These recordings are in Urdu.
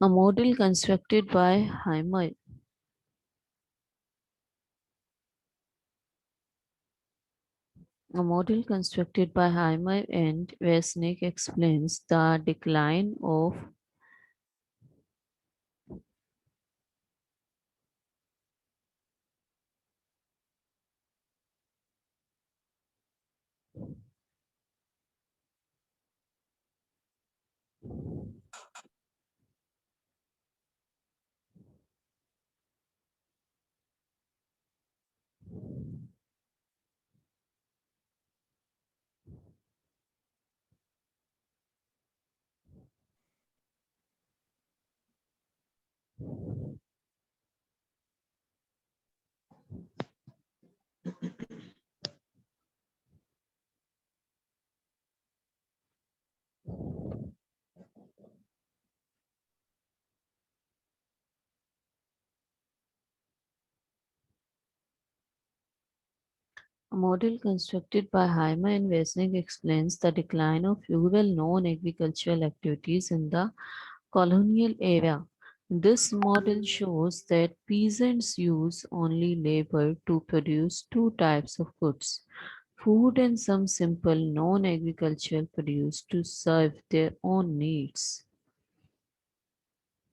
A model constructed by Heimer. A model constructed by Heimer and Resnick explains the decline of A model constructed by Heimer and Resnick explains the decline of rural non-agricultural activities in the colonial era. This model shows that peasants use only labor to produce two types of goods: food and some simple non-agricultural produce to serve their own needs.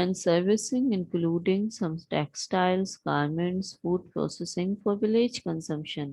and servicing including some textiles, garments, food processing for village consumption.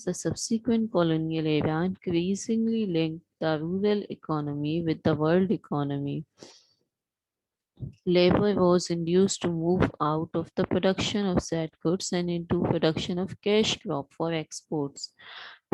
the subsequent colonial era increasingly linked the rural economy with the world economy. Labor was induced to move out of the production of said goods and into production of cash crop for exports.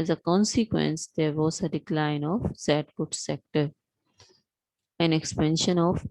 As a consequence, there was a decline of said goods sector, an expansion of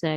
Z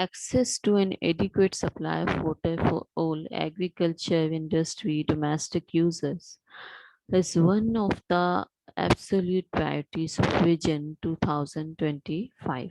Access to an adequate supply of water for all agriculture, industry, domestic users is one of the absolute priorities of Vision 2025.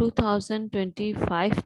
2025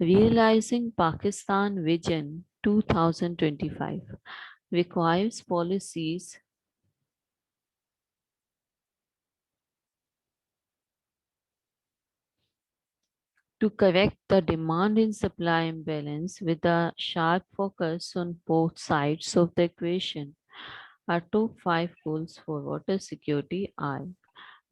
Realizing Pakistan Vision 2025 requires policies to correct the demand and supply imbalance with a sharp focus on both sides of the equation. Our top 5 goals for water security are: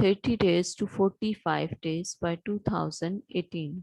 30 days to 45 days by 2018।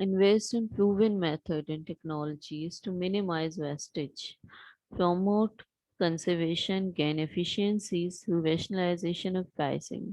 invest in proven method and technologies to minimize wastage, promote conservation, gain efficiencies through rationalization of pricing।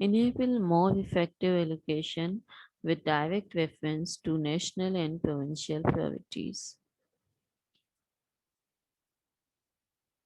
enable more effective allocation with direct reference to national and provincial priorities।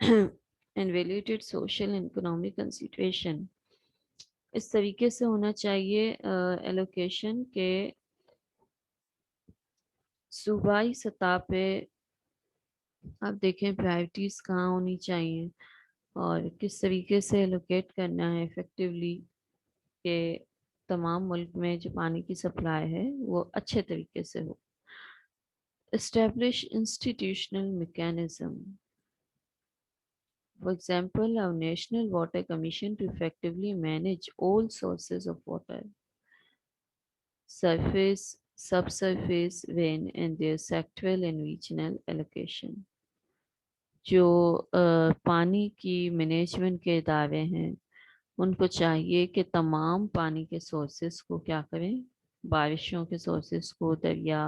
and evaluated social and economic consideration اس طریقے سے ہونا چاہیے ایلوکیشن کے صوبائی سطح پہ آپ دیکھیں پرائرٹیز کہاں ہونی چاہیے اور کس طریقے سے ایلوکیٹ کرنا ہے افیکٹولی کہ تمام ملک میں جو پانی کی سپلائی ہے وہ اچھے طریقے سے ہو. Establish institutional mechanism. For example, our National Water Commission to effectively manage all sources of water, surface, subsurface, rain, and their sectoral and regional allocation. جو پانی کی مینجمنٹ کے ادارے ہیں ان کو چاہیے کہ تمام پانی کے سورسز کو کیا کریں، بارشوں کے سورسز کو، دریا،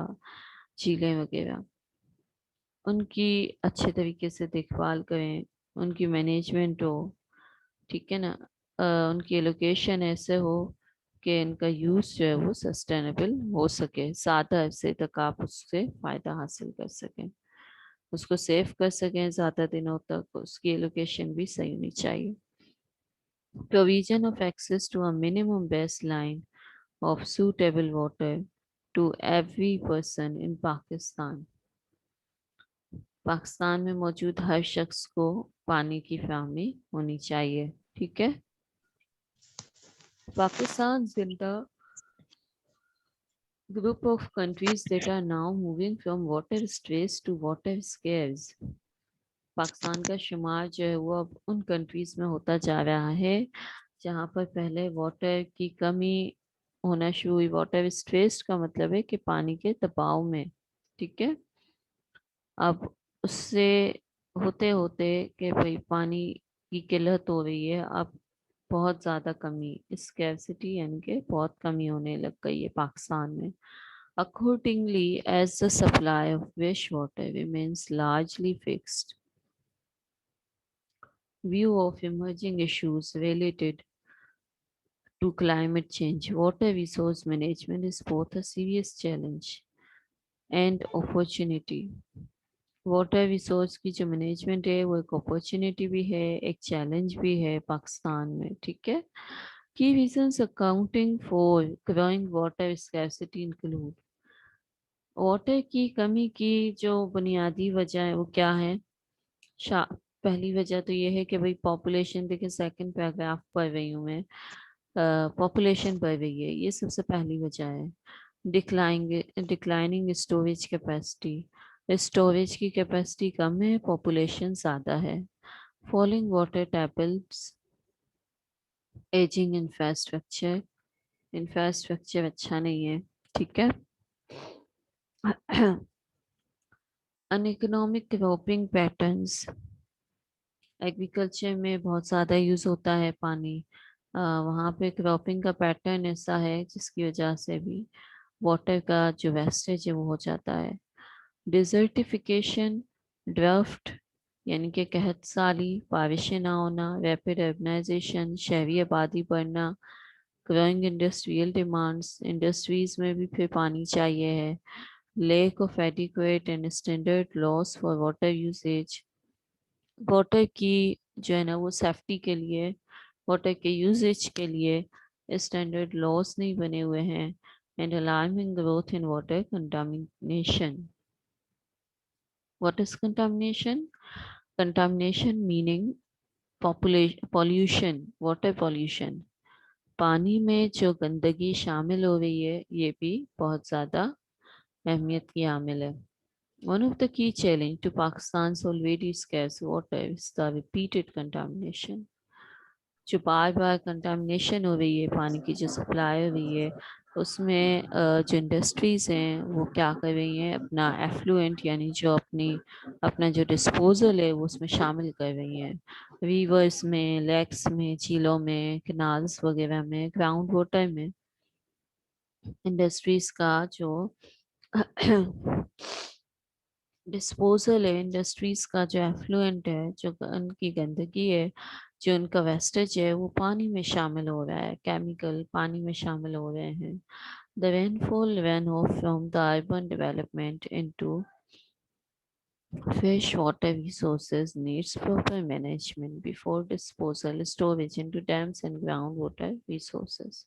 جھیلیں وغیرہ، ان کی اچھے طریقے سے دیکھ بھال کریں، ان کی مینجمنٹ ہو، ٹھیک ہے نا، ان کی ایلوکیشن ایسے ہو کہ ان کا یوز جو ہے وہ سسٹینیبل ہو سکے، زیادہ عرصے تک آپ اس سے فائدہ حاصل کر سکیں، اس کو سیو کر سکیں زیادہ دنوں تک. اس کی ایلوکیشن بھی صحیح ہونی چاہیے. Provision of access to a minimum baseline of suitable water to every person in Pakistan. Pakistan میں موجود ہر شخص کو پانی کی فراہمی ہونی چاہیے. ٹھیک ہے. Pakistan is in the group of countries that are now moving from water stress to water scarce. Pakistan کا شمار جو ہے وہ اب ان کنٹریز میں ہوتا جا رہا ہے جہاں پر پہلے واٹر کی کمی ہونا شروع ہوئی. واٹر اسٹریس کا مطلب ہے کہ پانی کے دباؤ میں. ٹھیک ہے. اب اس سے ہوتے ہوتے کہ بھائی پانی کی قلت ہو رہی ہے، اب بہت زیادہ کمی، اسکیرسٹی یعنی کہ بہت کمی ہونے لگ گئی ہے پاکستان میں. Accordingly, as the supply of fresh water remains largely fixed, view of emerging issues related to climate change, water resource management is both a serious challenge and opportunity. Water resource کی جو مینجمنٹ ہے وہ ایک اپورچونیٹی بھی ہے، ایک چیلنج بھی ہے پاکستان میں. ٹھیک ہے. Key reasons accounting for growing water scarcity include. Water کی کمی کی جو بنیادی وجہ ہے وہ کیا ہے؟ پہلی وجہ تو یہ ہے کہ بھائی پاپولیشن، دیکھیں سیکنڈ پیراگراف پڑھ رہی ہوں میں، پاپولیشن بڑھ رہی ہے، یہ سب سے پہلی وجہ ہے. Declining storage capacity. اسٹوریج کی کیپیسٹی کم ہے، پاپولیشن زیادہ ہے. Falling water tables. Ageing infrastructure. Infrastructure اچھا نہیں ہے. ٹھیک ہے. Uneconomic cropping patterns. Agriculture میں بہت زیادہ یوز ہوتا ہے پانی، وہاں پہ کراپنگ کا پیٹرن ایسا ہے جس کی وجہ سے بھی واٹر کا جو ویسٹیج ہے وہ ہو جاتا ہے. ڈیزرٹیفیکیشن. ڈرافٹ یعنی کہ قحط سالی، بارشیں نہ ہونا. ریپڈ اربنائزیشن، شہری آبادی بڑھنا. گروئنگ انڈسٹریل ڈیمانڈس، انڈسٹریز میں بھی پھر پانی چاہیے ہے. Lack of adequate and standard laws for water usage. Water کی جو ہے نا وہ سیفٹی کے لیے، واٹر کے یوزیج کے لیے اسٹینڈرڈ لاس نہیں بنے ہوئے ہیں. And alarming growth in water contamination. What is contamination? Contamination meaning pollution, water pollution. پانی میں جو گندگی شامل ہو رہی ہے یہ بھی بہت زیادہ اہمیت کی عامل ہے. One of the key challenge to Pakistan's already scarce water is the repeated contamination. جو بار بار کنٹامنیشن ہو رہی ہے، پانی کی جو سپلائی ہو رہی ہے اس میں جو انڈسٹریز ہیں وہ کیا کر رہی ہیں، اپنا ایفلوئنٹ یعنی جو اپنا جو ڈسپوزل ہے وہ اس میں شامل کر رہی ہیں. ریورس میں، لیکس میں، جھیلوں میں، کنالز وغیرہ میں، گراؤنڈ واٹر میں. انڈسٹریز کا جو ڈسپوزل ہے، انڈسٹریز کا جو ایفلوئنٹ ہے، جو ان کی گندگی ہے، جو ان کا ویسٹیج ہے وہ پانی میں شامل ہو رہا ہے، کیمیکل پانی میں شامل ہو رہے ہیں. The rainfall ran off from the urban development into Fish water resources needs proper management before disposal, storage into dams and groundwater resources.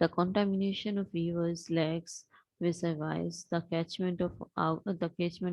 the contamination of rivers, lakes, reservoirs, the catchment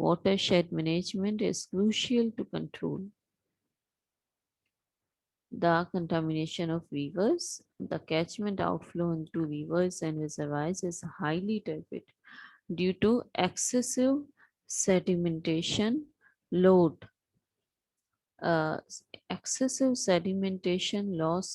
watershed management is crucial to control the contamination of rivers. The catchment outflow into rivers and reservoirs is highly turbid due to excessive sedimentation load. Excessive sedimentation loss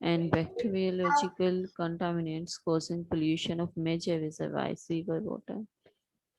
and bacteriological contaminants causing pollution of major reservoirs, river water.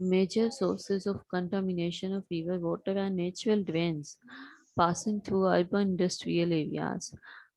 Major sources of contamination of river water are natural drains passing through urban industrial areas.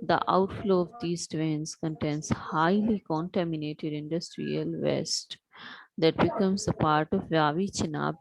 The outflow of these drains contains highly contaminated industrial waste that becomes a part of Ravi Chenab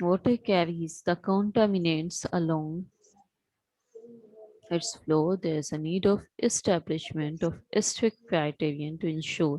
Water carries the contaminants along its flow. There is a need of establishment of strict criterion to ensure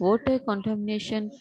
Water contamination,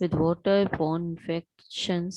With waterborne infections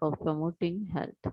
for promoting health.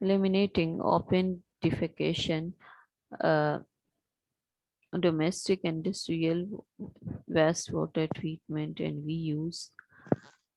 eliminating open defecation, domestic industrial waste water treatment and reuse।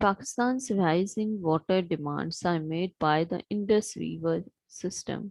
Pakistan's rising water demands are made by the Indus River system।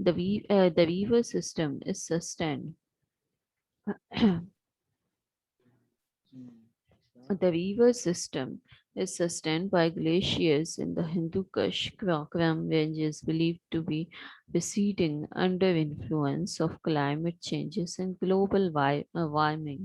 The river system is sustained The river system is sustained by glaciers in the Hindu Kush Karakoram ranges, believed to be receding under influence of climate changes and global warming।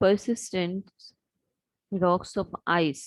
persistent rocks of ice।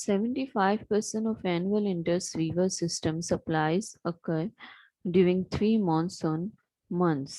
75% of annual Indus River system supplies occur during 3 monsoon months.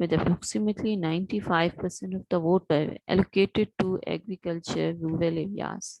with approximately 95% of the water allocated to agriculture rural areas.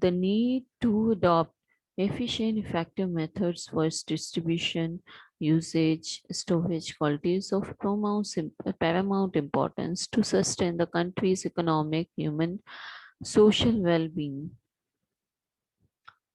The need to adopt efficient, effective methods for its distribution, usage, storage qualities of paramount importance to sustain the country's economic, human, social well-being.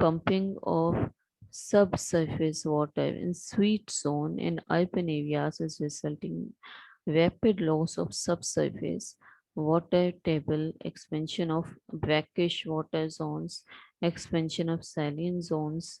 pumping of subsurface water in sweet zone in urban areas is resulting rapid loss of subsurface water table, expansion of brackish water zones, expansion of saline zones.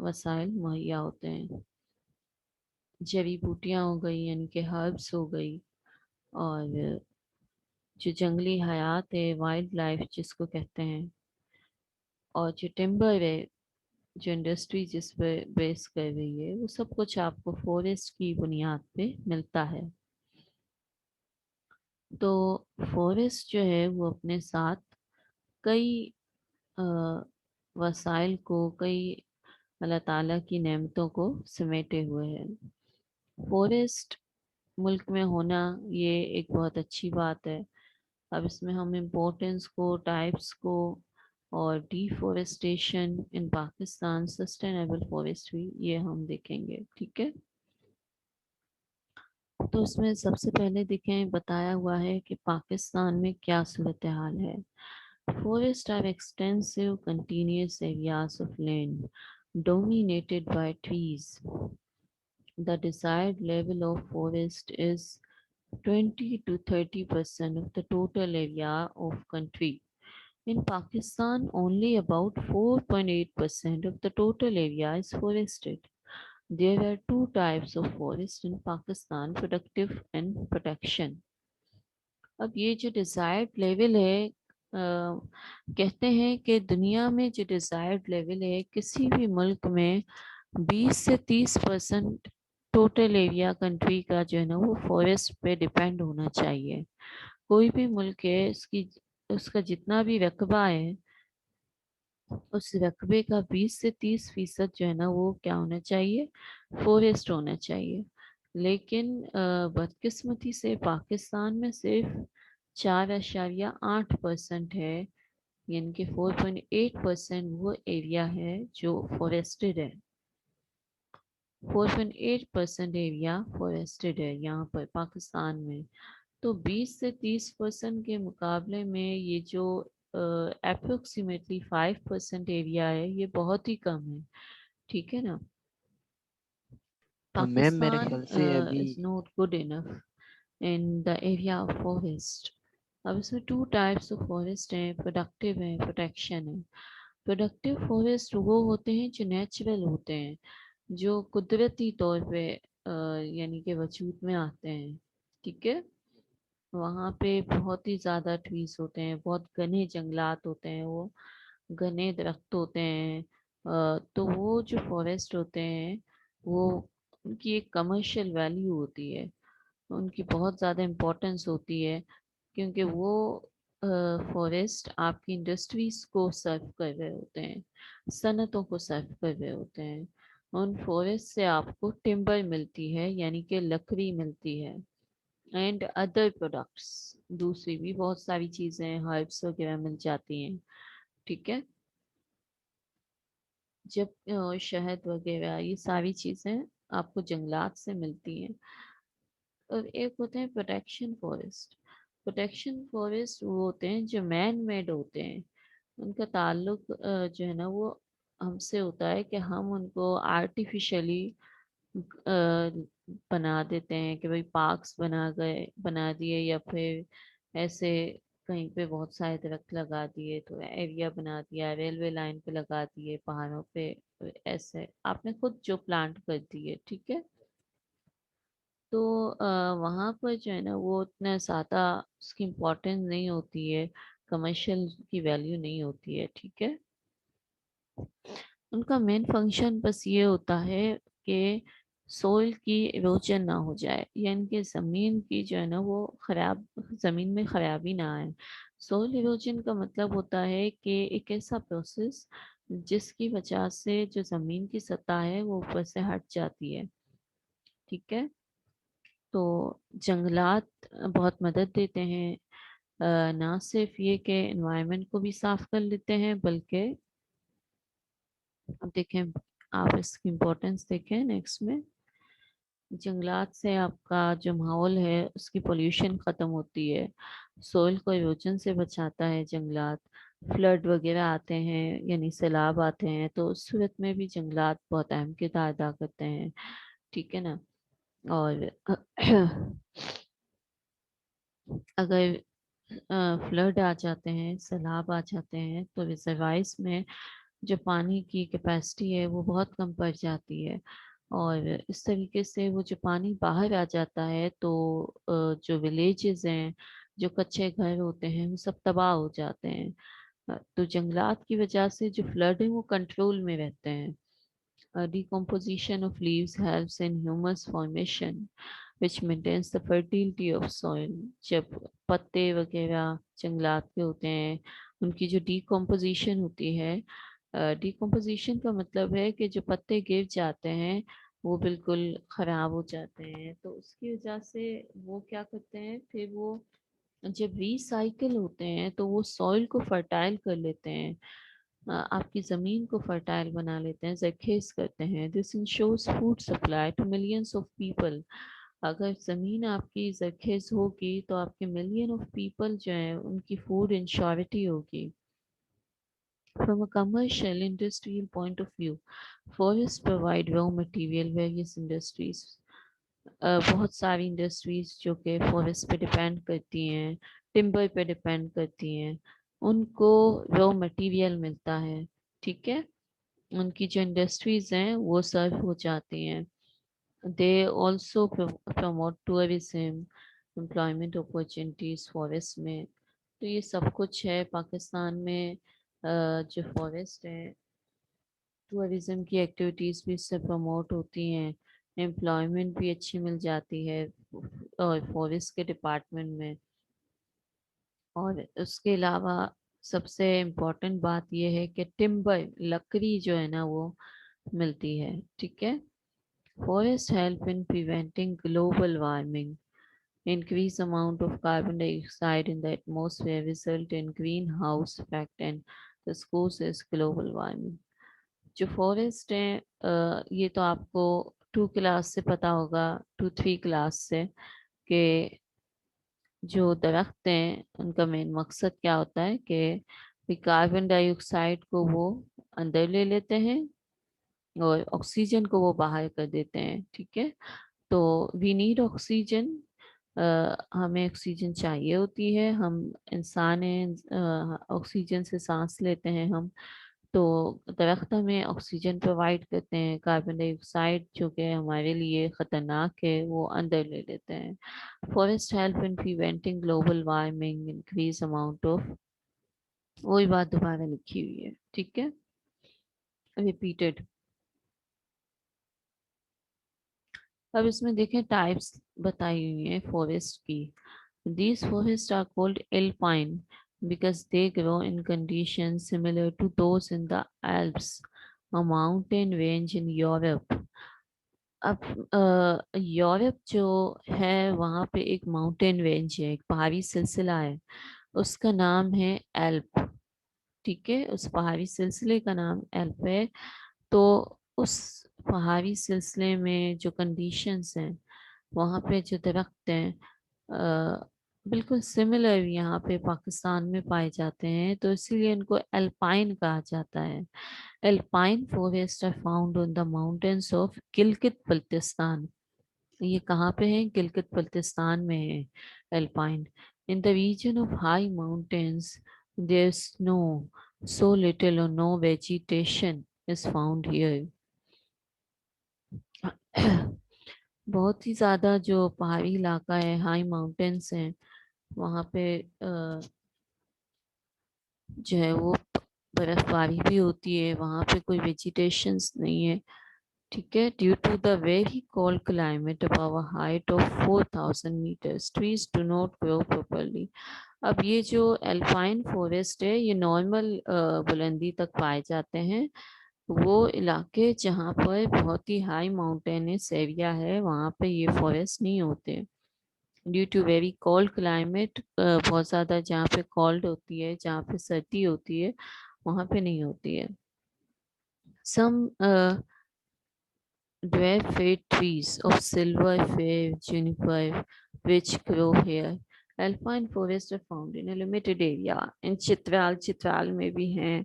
وسائل مہیا ہوتے ہیں. جڑی بوٹیاں ہو گئی یعنی کہ ہربس ہو گئی, اور جو جنگلی حیات ہے وائلڈ لائف جس کو کہتے ہیں, اور جو ٹمبر ہے جو انڈسٹری جس پہ بیس کر رہی ہے, وہ سب کچھ آپ کو فورسٹ کی بنیاد پہ ملتا ہے. تو فورسٹ جو ہے وہ اپنے ساتھ کئی وسائل کو, کئی اللہ تعالیٰ کی نعمتوں کو سمیٹے ہوئے ہیں. فورسٹ ملک میں ہونا یہ ایک بہت اچھی بات ہے. اب اس میں ہم امپورٹنس کو, ٹائپس کو, اور ڈیفورسٹیشن ان پاکستان, سسٹینیبل فورسٹری, یہ ہم دیکھیں گے. ٹھیک ہے, تو اس میں سب سے پہلے دیکھیں بتایا ہوا ہے کہ پاکستان میں کیا صورتحال ہے. Forests are extensive continuous areas of land dominated by trees. The desired level of forest is 20 to 30% of the total area of country. In Pakistan, only about 4.8% of the total area is forested. There are two types of forest in Pakistan, productive and protection. اب یہ جو ڈیزائرڈ لیول ہے, کہتے ہیں کہ دنیا میں جو ڈیزائرڈ لیول ہے کسی بھی ملک میں 20 سے 30% ٹوٹل ایریا کنٹری کا جو ہے نا وہ فورسٹ پہ ڈیپینڈ ہونا چاہیے. کوئی بھی ملک ہے اس کا جتنا بھی رقبہ ہے اس رقبے کا 20 سے 30% جو ہے نا وہ کیا ہونا چاہیے, فورسٹ ہونا چاہیے. لیکن بدقسمتی سے پاکستان میں صرف 4.8% ہے, یعنی کہ 4.8% وہ ایریا ہے جو فورسٹڈ ہے. 4.8% ایریا فورسٹڈ ہے یہاں پر پاکستان میں. تو 20 سے 30% کے مقابلے میں یہ جو اپروکسیمیٹلی 5% ایریا ہے یہ بہت ہی کم ہے. ٹھیک ہے نا, میم میرے پاکستان خیال سے ابھی is not good enough in the area of forest. اب اس میں 2 types of forest ہیں, productive ہیں, protection ہیں. productive forest وہ ہوتے ہیں جو نیچرل ہوتے ہیں, جو قدرتی طور پہ یعنی کہ وجود میں آتے ہیں. ٹھیک ہے, وہاں پہ بہت ہی زیادہ ٹریز ہوتے ہیں, بہت گھنے جنگلات ہوتے ہیں, وہ گھنے درخت ہوتے ہیں. تو وہ جو فورسٹ ہوتے ہیں وہ ان کی ایک کمرشل ویلیو ہوتی ہے, ان کی بہت زیادہ امپورٹنس ہوتی ہے, کیونکہ وہ فورسٹ آپ کی انڈسٹریز کو سرو کر رہے ہوتے ہیں, صنعتوں کو سرو کر رہے ہوتے ہیں. ان فورسٹ سے آپ کو ٹمبر ملتی ہے یعنی کہ لکڑی ملتی ہے, اینڈ ادر پروڈکٹس, دوسری بھی بہت ساری چیزیں, ہربس وغیرہ مل جاتی ہیں. ٹھیک ہے, جب شہد وغیرہ یہ ساری چیزیں آپ کو جنگلات سے ملتی ہیں. اور ایک ہوتے ہیں پروٹیکشن فورسٹ. پروٹیکشن فورسٹ وہ ہوتے ہیں جو مین میڈ ہوتے ہیں, ان کا تعلق جو ہے نا وہ ہم سے ہوتا ہے کہ ہم ان کو آرٹیفیشلی بنا دیتے ہیں, کہ بھائی پارکس بنا دیے, یا پھر ایسے کہیں پہ بہت سارے درخت لگا دیے, تو ایریا بنا دیا, ریلوے لائن پہ لگا دیے, پہاڑوں پہ, ایسے آپ نے خود جو پلانٹ کر دیے. ٹھیک ہے, تو وہاں پر جو ہے نا وہ اتنا زیادہ اس کی امپورٹینس نہیں ہوتی ہے, کمرشل کی ویلیو نہیں ہوتی ہے. ٹھیک ہے, ان کا مین فنکشن بس یہ ہوتا ہے کہ سوئل کی ایروجن نہ ہو جائے, یعنی کہ زمین کی جو ہے نا وہ زمین میں خرابی نہ آئے. سوئل ایروجن کا مطلب ہوتا ہے کہ ایک ایسا پروسیس جس کی وجہ سے جو زمین کی سطح ہے وہ اوپر سے ہٹ جاتی ہے. ٹھیک ہے, تو جنگلات بہت مدد دیتے ہیں, نہ صرف یہ کہ انوائرمنٹ کو بھی صاف کر لیتے ہیں, بلکہ اب دیکھیں آپ اس کی امپورٹینس دیکھیں نیکسٹ میں. جنگلات سے آپ کا جو ماحول ہے اس کی پولیوشن ختم ہوتی ہے, سوئل کو ایروجن سے بچاتا ہے جنگلات. فلڈ وغیرہ آتے ہیں یعنی سیلاب آتے ہیں, تو اس صورت میں بھی جنگلات بہت اہم کردار ادا کرتے ہیں. ٹھیک ہے نا, اور اگر فلڈ آ جاتے ہیں, سیلاب آ جاتے ہیں, تو ریزروائرز میں جو پانی کی کیپیسٹی ہے وہ بہت کم پڑ جاتی ہے، اور اس طریقے سے وہ جو پانی باہر آ جاتا ہے تو جو ولیجز ہیں، جو کچے گھر ہوتے ہیں وہ سب تباہ ہو جاتے ہیں۔ تو جنگلات کی وجہ سے جو فلڈ ہے وہ کنٹرول میں رہتے ہیں۔ Decomposition of leaves helps in humus formation which maintains the fertility of soil۔ جب پتے وغیرہ جنگلات کے ہوتے ہیں ان کی جو ڈیکمپوزیشن ہوتی ہے، ڈیکمپوزیشن کا مطلب ہے کہ جو پتے گر جاتے ہیں وہ بالکل خراب ہو جاتے ہیں، تو اس کی وجہ سے وہ کیا کرتے ہیں، پھر وہ جب ریسائیکل ہوتے ہیں تو وہ سوئل کو فرٹائل کر لیتے ہیں، آپ کی زمین کو فرٹائل بنا لیتے ہیں، زرخیز کرتے ہیں۔ This ensures food supply to millions of people. اگر زمین آپ کی زرخیز ہوگی تو آپ کے ملین آف پیپل جو ہیں ان کی فوڈ انشورٹی ہوگی۔ From a commercial industrial point of view, forests provide raw material various industries۔ بہت ساری انڈسٹریز جو کہ فورسٹ پہ ڈپینڈ کرتی ہیں، ٹمبر پہ ڈپینڈ کرتی ہیں، ان کو رو مٹیریل ملتا ہے، ٹھیک ہے، ان کی جو انڈسٹریز ہیں وہ سرو ہو جاتی ہیں۔ They also promote tourism, employment opportunities forest میں۔ تو یہ سب کچھ ہے پاکستان میں، جو فارسٹ ہے ٹورزم کی ایکٹیویٹیز بھی اس سے پروموٹ ہوتی ہیں، امپلائمنٹ بھی اچھی مل جاتی ہے اور فارسٹ کے ڈپارٹمنٹ میں۔ اور اس کے علاوہ سب سے امپورٹنٹ بات یہ ہے کہ ٹمبر، لکڑی جو ہے نا وہ ملتی ہے، ٹھیک ہے۔ Forest help in preventing global warming. Increase amount of carbon dioxide in the atmosphere result in greenhouse effect and this causes global warming۔ جو فارسٹ ہیں یہ تو آپ کو 2 کلاس سے پتا ہوگا، 2-3 کلاس سے، کہ جو درخت ہیں ان کا مین مقصد کیا ہوتا ہے کہ کاربن ڈائی آکسائڈ کو وہ اندر لے لیتے ہیں اور آکسیجن کو وہ باہر کر دیتے ہیں، ٹھیک ہے۔ تو وی نیڈ آکسیجن، ہمیں آکسیجن چاہیے ہوتی ہے، ہم انسان ہیں، آکسیجن سے سانس لیتے ہیں ہم، تو درخت ہمیں آکسیجن پرووائڈ کرتے ہیں، کاربن ڈائی آکسائڈ جو کہ ہمارے لیے خطرناک ہے وہ اندر لے لیتے ہیں۔ Forest help in preventing global warming, increase amount of, وہی بات دوبارہ لکھی ہوئی ہے، ٹھیک ہے، ریپیٹڈ۔ اب اس میں دیکھیں ٹائپس بتائی ہوئی ہیں فارسٹ کی۔ These forests are called alpine because they grow in conditions similar to those in the Alps, a mountain range in Europe۔ اب یورپ جو ہے وہاں پہ ایک ماؤنٹین رینج ہے، ایک پہاڑی سلسلہ ہے، اس کا نام ہے ایلپ، ٹھیک ہے، اس پہاڑی سلسلے کا نام ایلپ ہے۔ تو اس پہاڑی سلسلے میں جو کنڈیشنز ہیں وہاں پہ جو درخت ہیں بالکل سملر یہاں پہ پاکستان میں پائے جاتے ہیں، تو اسی لیے ان کو ایلپائن کہا جاتا ہے۔ Alpine forest are found on the mountains of Gilgit Baltistan. یہ کہاں پہ ہیں؟ گلگت بلتستان میں ہے alpine. In the region of high mountains there is no so little or no vegetation is found here۔ بہت ہی زیادہ جو پہاڑی علاقہ ہے، ہائی ماؤنٹینس ہیں، وہاں پہ جو ہے وہ برف باری بھی ہوتی ہے، وہاں پہ کوئی ویجیٹیشنس نہیں ہے، ٹھیک ہے۔ Due to the very cold climate above a height of 4000 metres trees do not grow properly. اب یہ جو الپائن فورسٹ ہے یہ نارمل بلندی تک پائے جاتے ہیں، وہ علاقے جہاں پر بہت ہی ہائی ماؤنٹینس ایریا ہے وہاں پہ یہ فورسٹ نہیں ہوتے۔ Due to very cold climate, بہت زیادہ جہاں پہ کولڈ ہوتی ہے، جہاں پہ سردی ہوتی ہے وہاں پہ نہیں ہوتی ہے۔ سم dwarf trees of silver fir juniper which grow here۔ Alpine forests are found in a limited area۔ ان چترال میں بھی ہیں،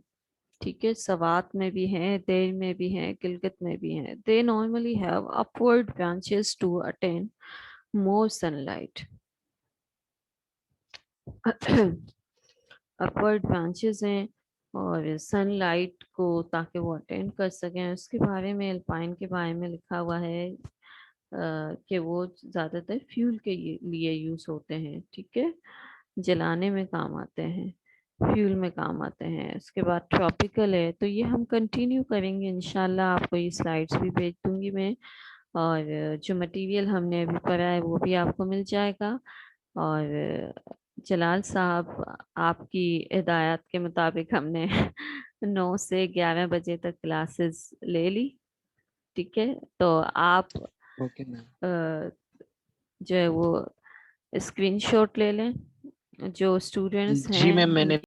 ٹھیک ہے، سوات میں بھی ہیں، دیر میں بھی ہیں، گلگت میں بھی ہیں۔ They normally have upward branches to attain more sunlight۔ upward branches ہیں اور سن لائٹ کو تاکہ وہ اٹینڈ کر سکیں. اس کے بارے میں الپائن کے بارے میں لکھا ہوا ہے کہ وہ زیادہ تر فیول کے لیے یوز ہوتے ہیں. ٹھیک ہے, جلانے میں کام آتے ہیں, فیول میں کام آتے ہیں. اس کے بعد ٹراپیکل ہے, تو یہ ہم کنٹینیو کریں گے انشاءاللہ. آپ کو یہ سلائڈس بھی بھیج دوں گی میں, اور جو مٹیریل ہم نے ابھی پڑھا ہے وہ بھی آپ کو مل جائے گا. اور جلال صاحب, آپ کی ہدایات کے مطابق ہم نے 9 سے 11 بجے تک کلاسز لے لی. ٹھیک ہے, تو آپ اوکے میم. جو ہے وہ اسکرین شاٹ لے لیں. جو اسٹوڈینٹس جی ہیں میم, میں نے